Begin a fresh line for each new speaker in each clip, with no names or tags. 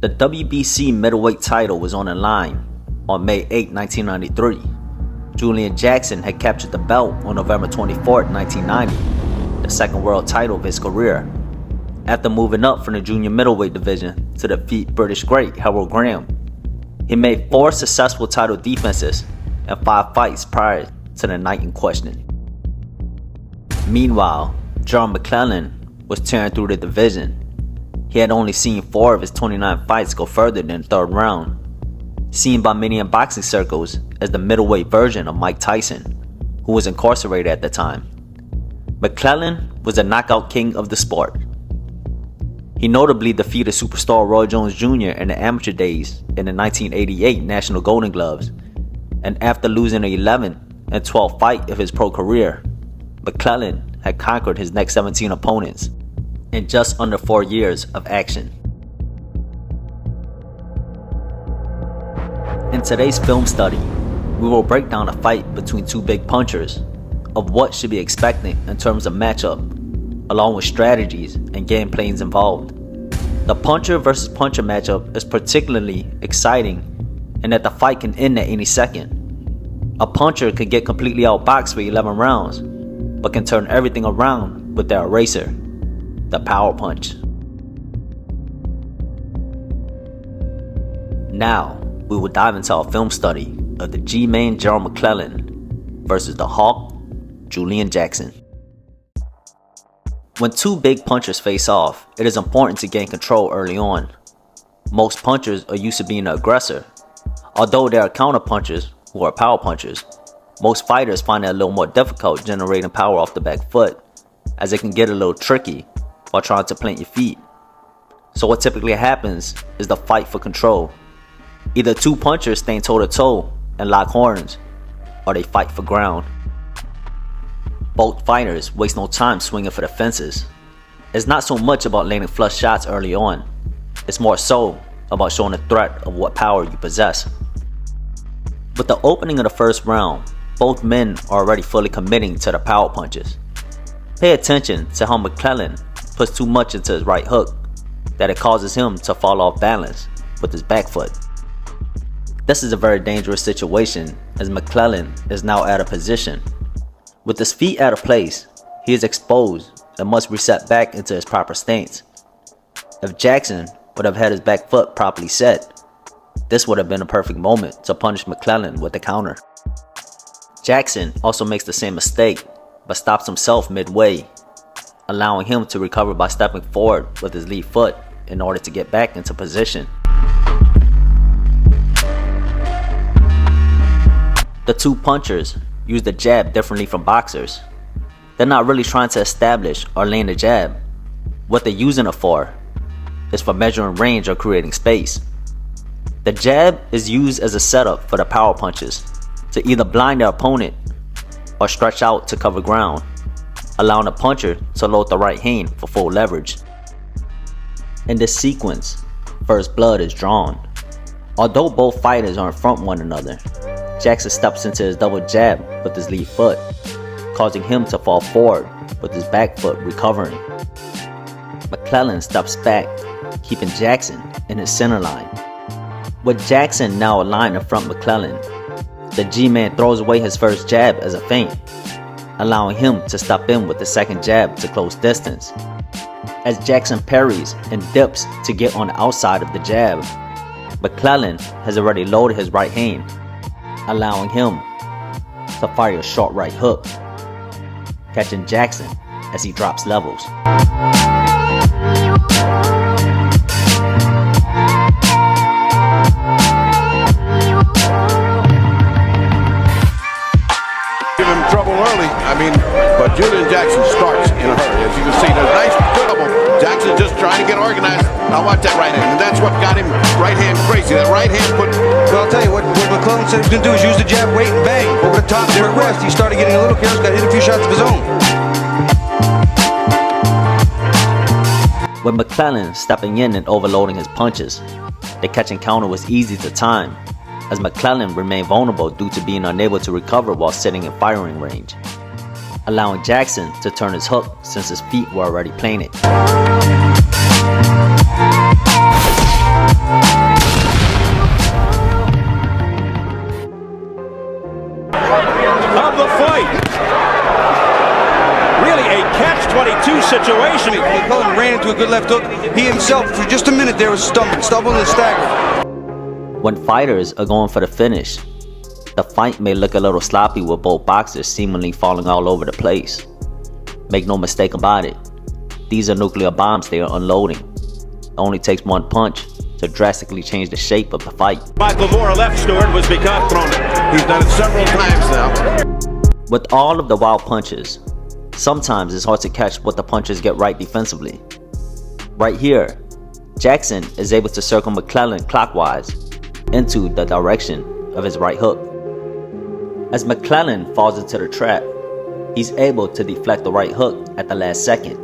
The WBC middleweight title was on the line on May 8, 1993. Julian Jackson had captured the belt on November 24, 1990, the second world title of his career, after moving up from the junior middleweight division to defeat British great Harold Graham. He made 4 successful title defenses and 5 fights prior to the night in question. Meanwhile, John McClellan was tearing through the division. He had only seen 4 of his 29 fights go further than the 3rd round, seen by many in boxing circles as the middleweight version of Mike Tyson, who was incarcerated at the time. McClellan was a knockout king of the sport. He notably defeated superstar Roy Jones Jr. in the amateur days in the 1988 National Golden Gloves, and after losing the 11th and 12th fight of his pro career, McClellan had conquered his next 17 opponents in just under 4 years of action. In today's film study, we will break down a fight between 2 big punchers, of what should be expected in terms of matchup, along with strategies and game plans involved. The puncher versus puncher matchup is particularly exciting in that the fight can end at any second. A puncher could get completely outboxed for 11 rounds, but can turn everything around with their eraser, the power punch. Now, we will dive into our film study of the G-Man John McClellan versus the Hawk Julian Jackson. When 2 big punchers face off, it is important to gain control early on. Most punchers are used to being the aggressor. Although there are counter punchers who are power punchers, most fighters find it a little more difficult generating power off the back foot, as it can get a little tricky while trying to plant your feet. So what typically happens is the fight for control. Either 2 punchers stand toe to toe and lock horns, or they fight for ground. Both fighters waste no time swinging for the fences. It's not so much about landing flush shots early on, it's more so about showing the threat of what power you possess. With the opening of the first round, both men are already fully committing to the power punches. Pay attention to how McClellan puts too much into his right hook that it causes him to fall off balance with his back foot. This is a very dangerous situation as McClellan is now out of position. With his feet out of place, he is exposed and must reset back into his proper stance. If Jackson would have had his back foot properly set, this would have been a perfect moment to punish McClellan with a counter. Jackson also makes the same mistake, but stops himself midway, allowing him to recover by stepping forward with his lead foot in order to get back into position. The 2 punchers use the jab differently from boxers. They're not really trying to establish or land a jab. What they're using it for is for measuring range or creating space. The jab is used as a setup for the power punches to either blind their opponent or stretch out to cover ground, allowing the puncher to load the right hand for full leverage. In this sequence, first blood is drawn. Although both fighters are in front of one another, Jackson steps into his double jab with his lead foot, causing him to fall forward with his back foot recovering. McClellan steps back, keeping Jackson in his center line. With Jackson now aligned in front of McClellan, the G-Man throws away his first jab as a feint, allowing him to step in with the second jab to close distance. As Jackson parries and dips to get on the outside of the jab, McClellan has already loaded his right hand, allowing him to fire a short right hook, catching Jackson as he drops levels.
Give him trouble early, but Julian Jackson starts in a hurry. As you can see, there's nice trouble. Jackson just trying to get organized. Now watch that right hand, and that's what got him right hand crazy. That right hand put...
Well, I'll tell you what McClellan said he was going to do is use the jab, wait, and bang. Over the top, short rest. He started getting a little careless, got hit a few shots of his own.
With McClellan stepping in and overloading his punches, the catch and counter was easy to time, as McClellan remained vulnerable due to being unable to recover while sitting in firing range, allowing Jackson to turn his hook since his feet were already planted.
Of the fight. Really a catch-22 situation.
McClellan ran into a good left hook. He himself, for just a minute there, was stumbled and staggered.
When fighters are going for the finish, the fight may look a little sloppy with both boxers seemingly falling all over the place. Make no mistake about it, these are nuclear bombs they are unloading. It only takes one punch to drastically change the shape of the fight.
Michael Moore left Stewart was become thrown.
He's done it several times now.
With all of the wild punches, sometimes it's hard to catch what the punchers get right defensively. Right here, Jackson is able to circle McClellan clockwise into the direction of his right hook. As McClellan falls into the trap, he's able to deflect the right hook at the last second,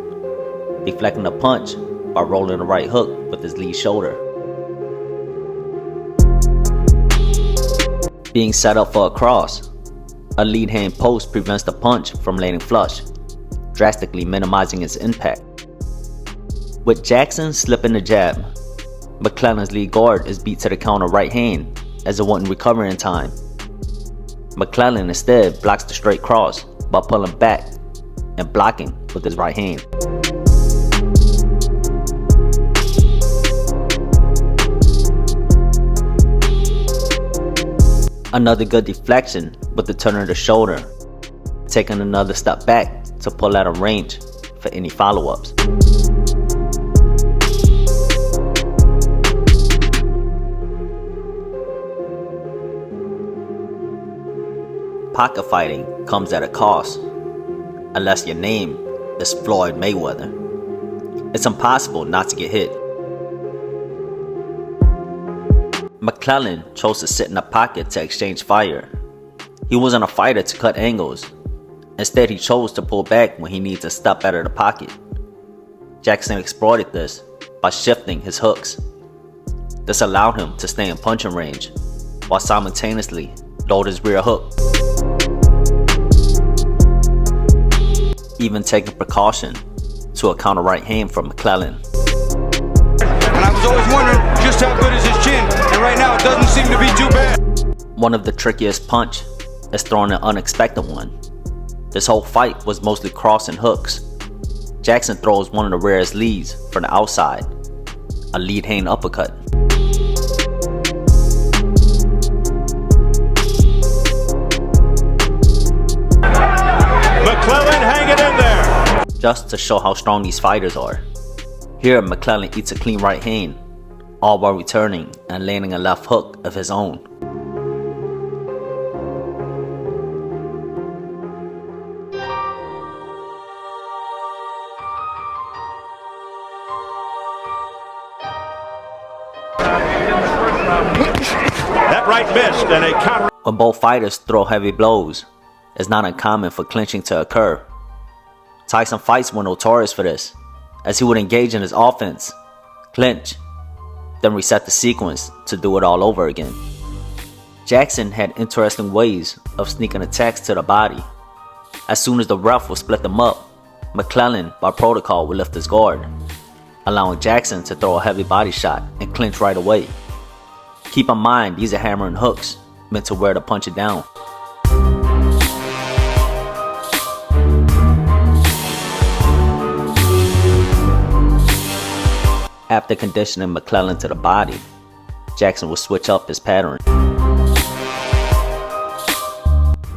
deflecting the punch by rolling the right hook with his lead shoulder. Being set up for a cross, a lead hand post prevents the punch from landing flush, drastically minimizing its impact. With Jackson slipping the jab, McClellan's lead guard is beat to the counter right hand as it wouldn't recover in time. McClellan instead blocks the straight cross by pulling back and blocking with his right hand. Another good deflection with the turn of the shoulder, taking another step back to pull out of range for any follow-ups. Pocket fighting comes at a cost, unless your name is Floyd Mayweather. It's impossible not to get hit. McClellan chose to sit in a pocket to exchange fire. He wasn't a fighter to cut angles. Instead, he chose to pull back when he needed to step out of the pocket. Jackson exploited this by shifting his hooks. This allowed him to stay in punching range, while simultaneously load his rear hook. Even taking precaution to a counter right hand from McClellan.
And I was always wondering just how good is his chin, and right now it doesn't seem to be too bad.
One of the trickiest punch is throwing an unexpected one. This whole fight was mostly cross and hooks. Jackson throws one of the rarest leads from the outside, a lead hand uppercut.
McClellan hanging in there.
Just to show how strong these fighters are. Here, McClellan eats a clean right hand, all while returning and landing a left hook of his own.
That right missed and a counter.
When both fighters throw heavy blows, it's not uncommon for clinching to occur. Tyson fights were notorious for this, as he would engage in his offense, clinch, then reset the sequence to do it all over again. Jackson had interesting ways of sneaking attacks to the body. As soon as the ref would split them up, McClellan, by protocol, would lift his guard, allowing Jackson to throw a heavy body shot and clinch right away. Keep in mind, these are hammering hooks meant to wear the puncher down. After conditioning McClellan to the body, Jackson would switch up his pattern.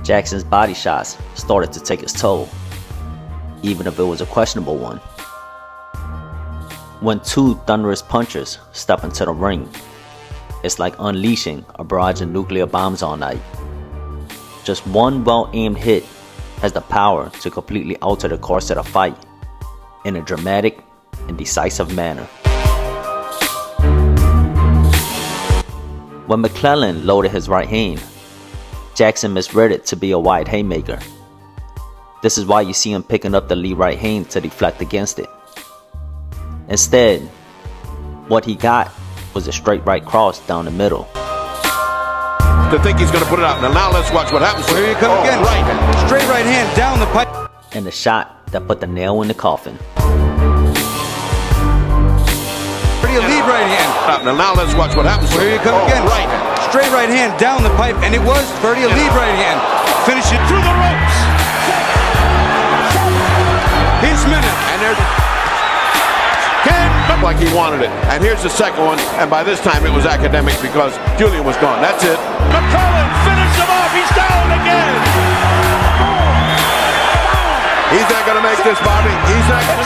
Jackson's body shots started to take its toll, even if it was a questionable one. When two thunderous punchers step into the ring, it's like unleashing a barrage of nuclear bombs all night. Just one well-aimed hit has the power to completely alter the course of the fight in a dramatic and decisive manner. When McClellan loaded his right hand, Jackson misread it to be a wide haymaker. This is why you see him picking up the lead right hand to deflect against it. Instead, what he got was a straight right cross down the middle.
To think he's going to put it out. Now let's watch what happens.
Here you come again.
Right.
Straight right hand down the pipe.
And the shot that put the nail in the coffin.
Pretty elite lead right hand.
Now let's watch what happens.
Here you come again.
Right.
Straight right hand down the pipe, and it was Birdie a lead right hand. Finish it through the ropes. His minute.
And there's like he wanted it. And here's the second one. And by this time it was academic because Julian was gone. That's it.
McClellan finished him off. He's down again.
He's not going to make this, Bobby. He's not.